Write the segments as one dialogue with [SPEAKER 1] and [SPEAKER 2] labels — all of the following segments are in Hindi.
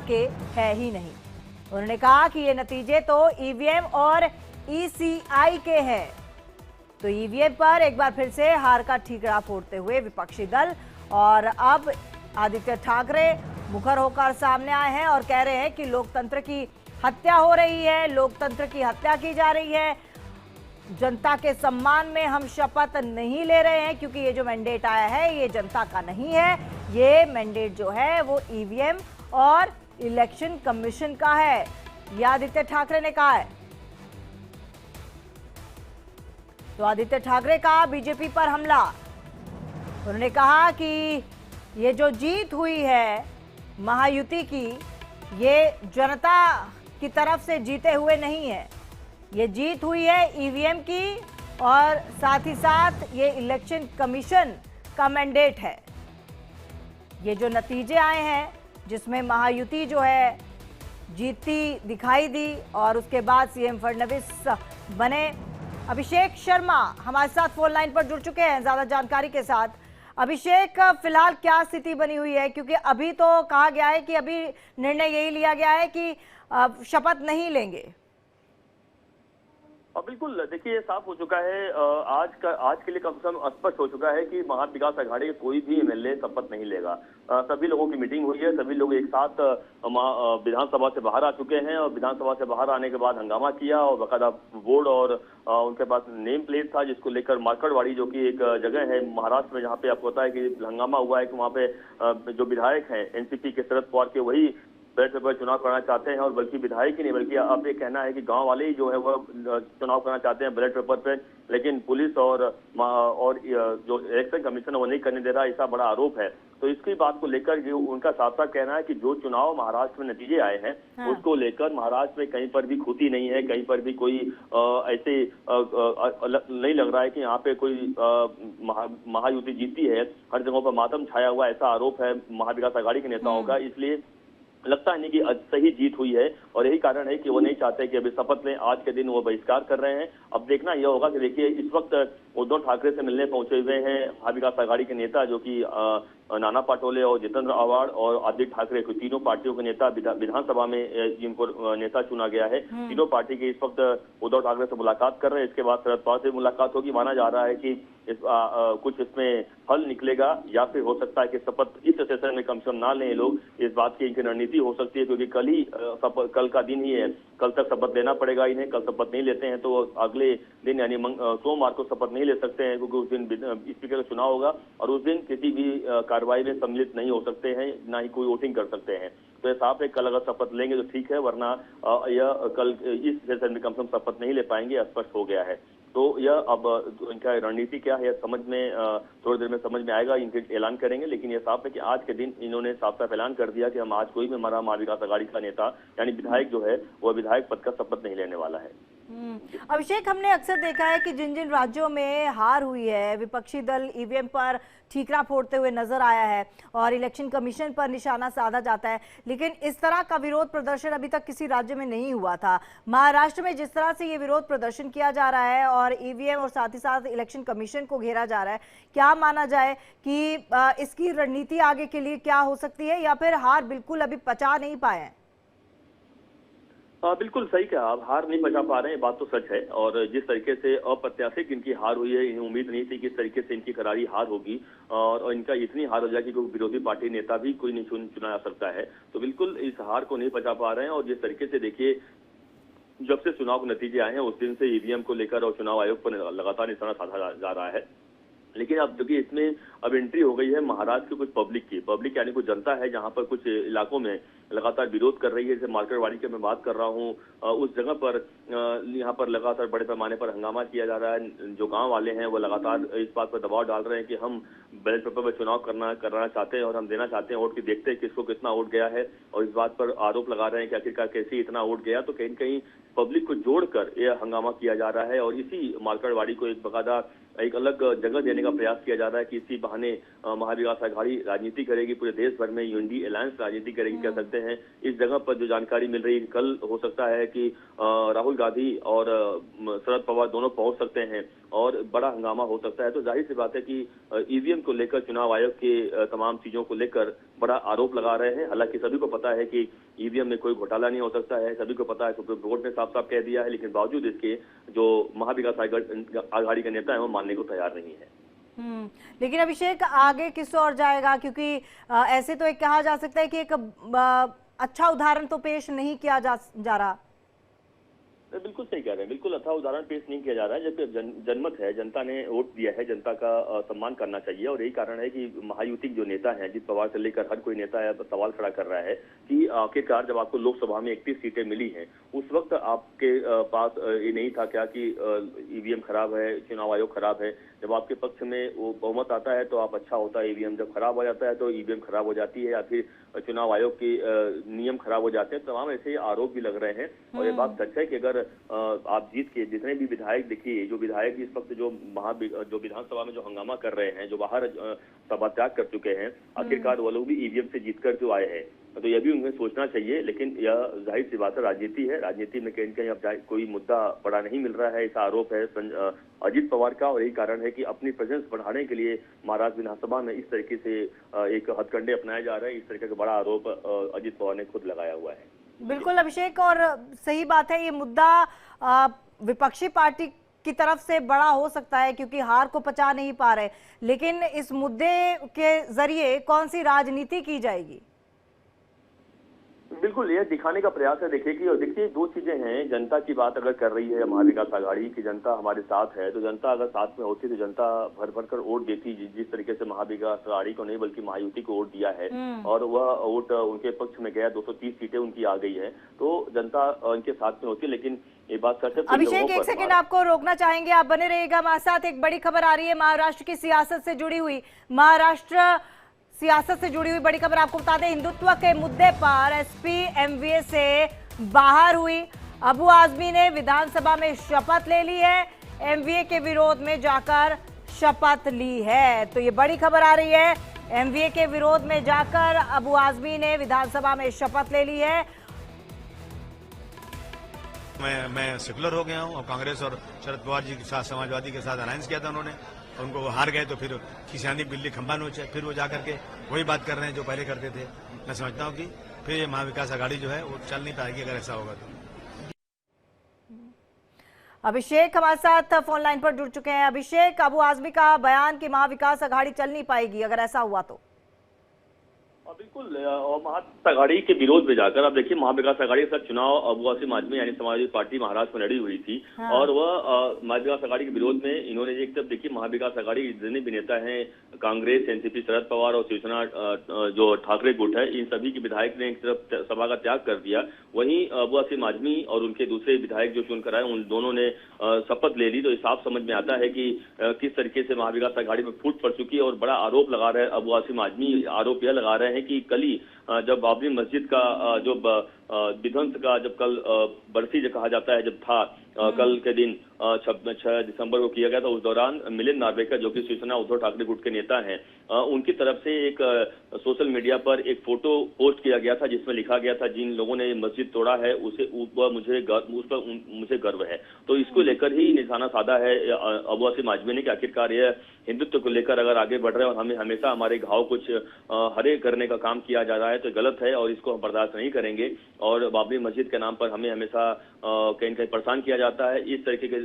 [SPEAKER 1] के है ही नहीं। उन्होंने कहा कि ये नतीजे तो ईवीएम और ईसीआई के हैं। तो ईवीएम पर एक बार फिर से हार का ठीकरा फोड़ते हुए विपक्षी दल और अब आदित्य ठाकरे मुखर होकर सामने आए हैं और कह रहे हैं कि लोकतंत्र की हत्या हो रही है, लोकतंत्र की हत्या की जा रही है। जनता के सम्मान में हम शपथ नहीं ले रहे हैं क्योंकि ये जो मैंडेट आया है ये जनता का नहीं है। ये मैंडेट जो है वो ईवीएम और इलेक्शन कमीशन का है, ये आदित्य ठाकरे ने कहा है। तो आदित्य ठाकरे का बीजेपी पर हमला। उन्होंने कहा कि ये जो जीत हुई है महायुति की, ये जनता की तरफ से जीते हुए नहीं है, ये जीत हुई है ईवीएम की और साथ ही साथ ये इलेक्शन कमीशन का मैंडेट है। ये जो नतीजे आए हैं जिसमें महायुति जो है जीतती दिखाई दी और उसके बाद सीएम फडणवीस बने। अभिषेक शर्मा हमारे साथ फोन लाइन पर जुड़ चुके हैं ज्यादा जानकारी के साथ। अभिषेक, फिलहाल क्या स्थिति बनी हुई है, क्योंकि अभी तो कहा गया है कि अभी निर्णय यही लिया गया है कि शपथ नहीं लेंगे।
[SPEAKER 2] बिल्कुल, देखिए ये साफ हो चुका है, आज के लिए कम से कम स्पष्ट हो चुका है कि महा विकास अघाड़ी के कोई भी एमएलए शपथ नहीं लेगा। सभी लोगों की मीटिंग हुई है, सभी लोग एक साथ विधानसभा से बाहर आ चुके हैं और विधानसभा से बाहर आने के बाद हंगामा किया और बाकायदा बोर्ड और उनके पास नेम प्लेट था जिसको लेकर मार्कड़वाड़ी जो कि एक जगह है महाराष्ट्र में जहाँ पे आपको पता है कि हंगामा हुआ है कि वहाँ पे जो विधायक हैं एनसीपी के शरद पवार के वही बैलेट पेपर चुनाव करना चाहते हैं और बल्कि विधायक ही नहीं बल्कि अब ये कहना है कि गांव वाले ही जो है वो चुनाव करना चाहते हैं बैलेट पेपर पे, लेकिन पुलिस और जो इलेक्शन कमीशन है वो नहीं करने दे रहा, ऐसा बड़ा आरोप है। तो इसकी बात को लेकर जो उनका साफ साफ कहना है कि जो चुनाव महाराष्ट्र में नतीजे आए हैं उसको लेकर महाराष्ट्र में कहीं पर भी खुदी नहीं है, कहीं पर भी कोई ऐसे नहीं लग रहा है कि यहाँ पे कोई महायुति जीती है। हर जगहों पर मातम छाया हुआ ऐसा आरोप है महाविकास अघाड़ी के नेताओं का। इसलिए लगता है नहीं कि सही जीत हुई है और यही कारण है कि वो नहीं चाहते कि अभी शपथ लें। आज के दिन वो बहिष्कार कर रहे हैं। अब देखना यह होगा कि देखिए इस वक्त उद्धव ठाकरे से मिलने पहुंचे हुए हैं महाविकास अघाड़ी के नेता जो कि नाना पाटोले और जितेंद्र आव्हाड और आदित्य ठाकरे को तीनों पार्टियों के नेता विधानसभा में जिनको नेता चुना गया है, तीनों पार्टी के इस वक्त उद्धव ठाकरे से मुलाकात कर रहे हैं। इसके बाद शरद पवार से मुलाकात होगी। माना जा रहा है कि कुछ इसमें फल निकलेगा या फिर हो सकता है कि शपथ इस सेशन में कम से कम ना लें लोग, इस बात की इनकी रणनीति हो सकती है क्योंकि कल का दिन ही है, कल तक शपथ लेना पड़ेगा इन्हें। कल शपथ नहीं लेते हैं तो अगले दिन यानी सोमवार को शपथ नहीं ले सकते हैं क्योंकि उस दिन स्पीकर का चुनाव होगा और उस दिन किसी भी कार्रवाई में सम्मिलित नहीं हो सकते हैं, ना ही कोई वोटिंग कर सकते हैं। तो ये साफ है कल अगर शपथ लेंगे तो ठीक है, वरना यह कल इस सेशन में कम से कम शपथ नहीं ले पाएंगे, स्पष्ट हो गया है। तो यह अब इनका रणनीति क्या है समझ में थोड़ी देर में समझ में आएगा, इनके ऐलान करेंगे। लेकिन यह साफ है कि आज के दिन इन्होंने साफ साफ ऐलान कर दिया कि हम आज कोई भी हमारा महाविकास अघाड़ी का नेता यानी विधायक जो है वह विधायक पद का शपथ नहीं लेने वाला है।
[SPEAKER 1] अभिषेक, हमने अक्सर देखा है कि जिन जिन राज्यों में हार हुई है विपक्षी दल ईवीएम पर ठीकरा फोड़ते हुए नजर आया है और इलेक्शन कमीशन पर निशाना साधा जाता है, लेकिन इस तरह का विरोध प्रदर्शन अभी तक किसी राज्य में नहीं हुआ था। महाराष्ट्र में जिस तरह से ये विरोध प्रदर्शन किया जा रहा है और ईवीएम और साथ ही साथ इलेक्शन कमीशन को घेरा जा रहा है, क्या माना जाए कि इसकी रणनीति आगे के लिए क्या हो सकती है या फिर हार बिल्कुल अभी पचा नहीं पाए हैं?
[SPEAKER 2] बिल्कुल सही कहा आप, हार नहीं पचा पा रहे हैं, बात तो सच है। और जिस तरीके से अप्रत्याशित इनकी हार हुई है, इन्हें उम्मीद नहीं थी कि इस तरीके से इनकी करारी हार होगी और इनका इतनी हार हो जाएगी कि विरोधी पार्टी नेता भी कोई नहीं चुना जा सकता है। तो बिल्कुल इस हार को नहीं पचा पा रहे हैं। और जिस तरीके से देखिए जब से चुनाव के नतीजे आए हैं उस दिन से ईवीएम को लेकर और चुनाव आयोग पर लगातार निशाना साधा जा रहा है। लेकिन अब क्योंकि इसमें अब एंट्री हो गई है महाराष्ट्र की कुछ पब्लिक यानी कुछ जनता है जहां पर कुछ इलाकों में लगातार विरोध कर रही है। जैसे मार्केटवाड़ी की मैं बात कर रहा हूं, उस जगह पर यहाँ पर लगातार बड़े पैमाने पर हंगामा किया जा रहा है। जो गांव वाले हैं वो लगातार इस बात पर दबाव डाल रहे हैं कि हम बैलेट पेपर में चुनाव कराना चाहते हैं और हम देना चाहते हैं वोट, की देखते हैं किसको कितना वोट गया है। और इस बात पर आरोप लगा रहे हैं कि आखिरकार कैसे इतना वोट गया। तो कहीं न कहीं पब्लिक को जोड़कर यह हंगामा किया जा रहा है और इसी मार्केटवाड़ी को एक बकायदा एक अलग जगह देने का प्रयास किया जा रहा है कि इसी बहाने महाविकास अघाड़ी राजनीति करेगी, पूरे देश भर में यूएनडी अलायंस राजनीति करेगी कह सकते हैं। इस जगह पर जो जानकारी मिल रही है कल हो सकता है कि राहुल गांधी और शरद पवार दोनों पहुंच सकते हैं और बड़ा हंगामा हो सकता है। तो जाहिर सी बात है कि ईवीएम को लेकर चुनाव आयोग के तमाम चीजों को लेकर बड़ा आरोप लगा रहे हैं। हालांकि सभी को पता है कि ईवीएम में कोई घोटाला नहीं हो सकता है, सभी को पता है, सुप्रीम कोर्ट ने साफ साफ कह दिया है। लेकिन बावजूद इसके जो महाविकास आघाड़ी के नेता है वो मानने को तैयार नहीं है।
[SPEAKER 1] लेकिन अभिषेक आगे किस ओर जाएगा, क्योंकि ऐसे तो एक कहा जा सकता है कि एक अच्छा उदाहरण तो पेश नहीं किया जा रहा।
[SPEAKER 2] बिल्कुल सही कह रहे हैं, बिल्कुल अच्छा उदाहरण पेश नहीं किया जा रहा है। जबकि जनमत है, जनता ने वोट दिया है, जनता का सम्मान करना चाहिए। और यही कारण है कि महायुति जो नेता हैं, अजित पवार से लेकर हर कोई नेता है सवाल खड़ा कर रहा है कि आखिरकार जब आपको लोकसभा में 31 सीटें मिली हैं, उस वक्त आपके पास ये नहीं था क्या कि ईवीएम खराब है, चुनाव आयोग खराब है। जब आपके पक्ष में वो बहुमत आता है तो आप अच्छा होता है, ईवीएम जब खराब हो जाता है तो ईवीएम खराब हो जाती है, या फिर चुनाव आयोग के नियम खराब हो जाते हैं। तमाम ऐसे आरोप भी लग रहे हैं। और ये बात सच है कि अगर आप जीत के जितने भी विधायक देखिए, जो विधायक इस वक्त जो विधानसभा में जो हंगामा कर रहे हैं, जो बाहर सभा त्याग कर चुके हैं, आखिरकार वो लोग भी ईवीएम से जीतकर जो आए हैं, तो यह भी उन्हें सोचना चाहिए। लेकिन यह जाहिर सी बात है, राजनीति है, राजनीति में कहीं कहीं अब कोई मुद्दा बड़ा नहीं मिल रहा है, ऐसा आरोप है अजित पवार का। और यही कारण है कि अपनी प्रेजेंस बढ़ाने के लिए महाराष्ट्र विधानसभा में इस तरीके से एक हथकंडे अपनाए जा रहे हैं। इस तरीके का बड़ा आरोप अजित पवार ने खुद लगाया हुआ है।
[SPEAKER 1] बिल्कुल अभिषेक, और सही बात है, ये मुद्दा विपक्षी पार्टी की तरफ से बड़ा हो सकता है क्योंकि हार को पचा नहीं पा रहे, लेकिन इस मुद्दे के जरिए कौन सी राजनीति की जाएगी?
[SPEAKER 2] बिल्कुल, ये दिखाने का प्रयास है। देखिए दो चीजें हैं। जनता की बात अगर कर रही है महाविकास आघाड़ी की, जनता हमारे साथ है, तो जनता अगर साथ में होती तो जनता भर भर कर वोट देती। जिस तरीके से महाविकास आघाड़ी को नहीं बल्कि महायुति को वोट दिया है और वह वोट उनके पक्ष में गया, 230 सीटें उनकी आ गई है, तो जनता उनके साथ में होती। लेकिन ये बात सच है।
[SPEAKER 1] अभिषेक, एक सेकंड आपको रोकना चाहेंगे, आप बने रहिएगा हमारे साथ। एक बड़ी खबर आ रही है महाराष्ट्र की सियासत से जुड़ी हुई, बड़ी खबर आपको बता दें। हिंदुत्व के मुद्दे पर एसपी एमवीए से बाहर हुई। अबू आजमी ने विधानसभा में शपथ ले ली है, एमवीए के विरोध में जाकर शपथ ली है। तो ये बड़ी खबर आ रही है, एमवीए के विरोध में जाकर अबू आजमी ने विधानसभा में शपथ ले ली है।
[SPEAKER 3] मैं सेकुलर हो गया हूं और कांग्रेस और शरद पवार जी के साथ, समाजवादी के साथ अलायंस किया था उन्होंने, उनको वो हार गए तो फिर खिसियानी बिल्ली खंबा नोचे, फिर वो जाकर के वही बात कर रहे हैं जो पहले करते थे। मैं समझता हूं कि फिर ये महाविकास आघाड़ी जो है वो चल नहीं पाएगी अगर ऐसा होगा तो।
[SPEAKER 1] अभिषेक हमारे साथ फोन लाइन पर जुड़ चुके हैं। अभिषेक, अबू आजमी का बयान कि महाविकास आघाड़ी चल नहीं पाएगी अगर ऐसा हुआ तो?
[SPEAKER 2] बिल्कुल, और महाविकास आघाड़ी के विरोध में जाकर अब देखिए, महाविकास आघाड़ी के साथ चुनाव अबू आसिम आजमी यानी समाजवादी पार्टी महाराष्ट्र में लड़ी हुई थी। हाँ। और वह महाविकास आघाड़ी के विरोध में इन्होंने एक तरफ देखिए, महाविकास आघाड़ी जितने भी नेता हैं, कांग्रेस, एनसीपी, शरद पवार और शिवसेना जो ठाकरे गुट है, इन सभी के विधायक ने एक तरफ सभा का त्याग कर दिया। वहीं अबू आसिम आजमी और उनके दूसरे विधायक जो चुनकर आए, उन दोनों ने शपथ ले ली। तो साफ समझ में आता है कि किस तरीके से महाविकास आघाड़ी में फूट पड़ चुकी है। और बड़ा आरोप लगा रहे हैं अबू आसिम आजमी, आरोप यह लगा रहे हैं कि कल ही जब बाबरी मस्जिद का जो विध्वंस का जब कल बरसी जो कहा जाता है जब था, कल के दिन 6 दिसंबर को किया गया था, उस दौरान मिलिंद नार्वेकर जो कि शिवसेना उद्धव ठाकरे गुट के नेता हैं, उनकी तरफ से एक सोशल मीडिया पर एक फोटो पोस्ट किया गया था जिसमें लिखा गया था, जिन लोगों ने मस्जिद तोड़ा है उस पर मुझे गर्व है। तो इसको लेकर ही निशाना साधा है अबू आसिम आजमी ने कि आखिरकार यह हिंदुत्व को लेकर अगर आगे बढ़ रहे हैं और हमें हमेशा हमारे घाव कुछ हरे करने का काम किया जा रहा है तो गलत है और इसको हम बर्दाश्त नहीं करेंगे। और बाबरी मस्जिद के नाम पर हमें हमेशा कहीं कहीं परेशान किया जाता है। इस तरीके के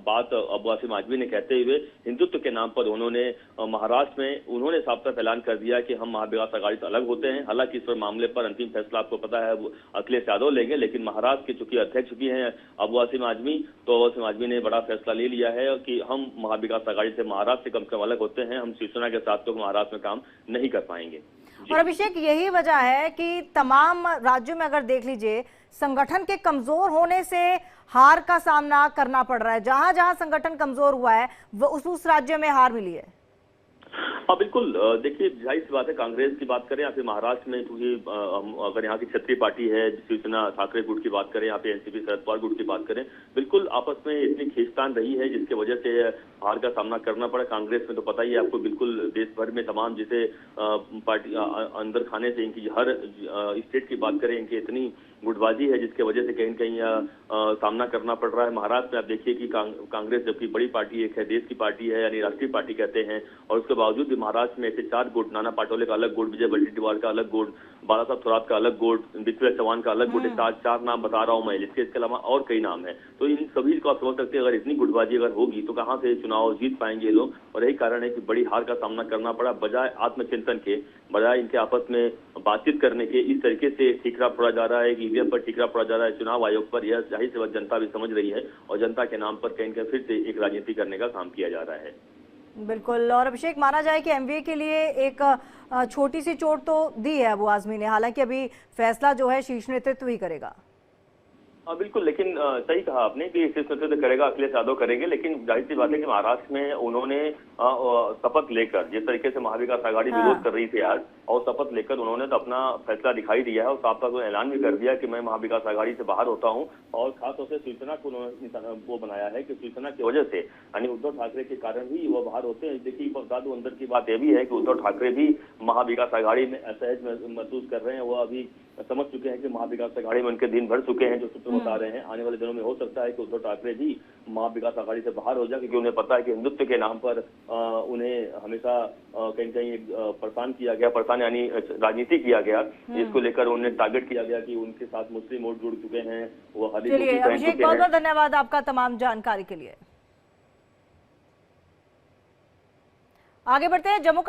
[SPEAKER 2] बात अबू आसिम आजमी ने कहते हुए हिंदुत्व के नाम पर उन्होंने महाराष्ट्र में उन्होंने साफ साफ ऐलान कर दिया कि हम महाविकास आघाड़ी से अलग होते हैं। हालांकि इस मामले पर अंतिम फैसला आपको पता है अखिलेश यादव लेंगे, लेकिन महाराष्ट्र के चूंकि अध्यक्ष भी हैं अबू आसिम आजमी, तो अबू आसिम आजमी ने बड़ा फैसला ले लिया है कि हम महाविकास आघाड़ी से महाराष्ट्र से कम से कम अलग होते हैं, हम शिवसेना के साथ तो महाराष्ट्र में काम नहीं कर पाएंगे।
[SPEAKER 1] और अभिषेक, यही वजह है कि तमाम राज्यों में अगर देख लीजिए, संगठन के कमजोर होने से हार का सामना करना पड़ रहा है। जहां जहां संगठन कमजोर हुआ है वो उस राज्य में हार मिली है।
[SPEAKER 2] हाँ बिल्कुल, देखिए जाहिर सी बात है, कांग्रेस की बात करें या फिर महाराष्ट्र में, क्योंकि अगर यहाँ की क्षेत्रीय पार्टी है शिवसेना ठाकरे गुट की बात करें, यहाँ पे एनसीपी शरद पवार गुट की बात करें, बिल्कुल आपस में इतनी खींचतान रही है जिसके वजह से हार का सामना करना पड़ा। कांग्रेस में तो पता ही है आपको, बिल्कुल देश भर में तमाम जिसे पार्टी अंदर खाने से इनकी हर स्टेट की बात करें, इनकी इतनी गुटबाजी है जिसके वजह से कहीं कहीं सामना करना पड़ रहा है। महाराष्ट्र में आप देखिए कि कांग्रेस जबकि बड़ी पार्टी एक है, देश की पार्टी है, यानी राष्ट्रीय पार्टी कहते हैं, और उसके बावजूद भी महाराष्ट्र में ऐसे 4 गुट, नाना पाटोले का अलग गुट, विजय वडेट्टीवार का अलग गुट, बालासाहब थोरात का अलग गुट, पृथ्वीराज चौहान का अलग गुट, चार नाम बता रहा हूं मैं। इसके अलावा और कई नाम है। तो इन सभी को आप समझ सकते हैं, अगर इतनी गुटबाजी अगर होगी तो कहां से चुनाव जीत पाएंगे ये लोग। और यही कारण है कि बड़ी हार का सामना करना पड़ा। बजाय आत्मचिंतन के, बजाय इनके आपस में बातचीत करने के, इस तरीके से ठीकरा पड़ा जा रहा है कि ईवीएम पर ठीकरा पड़ा जा रहा है, चुनाव आयोग पर। यह जाहिर सी बात जनता भी समझ रही है और जनता के नाम पर कहीं फिर से एक राजनीति करने का काम किया जा रहा है।
[SPEAKER 1] बिल्कुल। और अभिषेक, माना जाए कि एमवीए के लिए एक छोटी सी चोट तो दी है अबू आजमी ने, हालांकि अभी फैसला जो है शीर्ष नेतृत्व ही करेगा।
[SPEAKER 2] बिल्कुल, लेकिन सही कहा आपने कि शीर्ष नेतृत्व करेगा, अखिलेश यादव करेंगे। लेकिन जाहिर सी बात है कि महाराष्ट्र में उन्होंने शपथ लेकर, जिस तरीके से महाविकास आघाड़ी विरोध कर रही थी आज, और शपथ लेकर उन्होंने तो अपना फैसला दिखाई दिया है और साफ साफ ऐलान भी कर दिया कि मैं महाविकास आघाड़ी से बाहर होता हूं। और खासतौर से शिवसेना को उन्होंने वो बनाया है कि शिवसेना की वजह से, यानी उद्धव ठाकरे के कारण ही वो बाहर होते हैं। देखिए, बता दूं, अंदर की बात यह भी है कि उद्धव ठाकरे भी महाविकास आघाड़ी में असहज महसूस कर रहे हैं। वो अभी समझ चुके हैं कि महाविकास आघाड़ी में उनके दिन भर चुके हैं, जो सूत्र बता रहे हैं। आने वाले दिनों में हो सकता है कि उद्धव ठाकरे भी महाविकास आघाड़ी से बाहर हो जाए, क्योंकि उन्हें पता है कि हिंदुत्व के नाम पर उन्हें हमेशा कहीं कहीं परेशान किया गया, परेशान यानी राजनीति किया गया। इसको लेकर उन्हें टारगेट किया गया कि उनके साथ मुस्लिम वोट जुड़ चुके हैं, वो हरी
[SPEAKER 1] चलिए अभिषेक, बहुत बहुत धन्यवाद आपका तमाम जानकारी के लिए। आगे बढ़ते हैं। जम्मू कश्मीर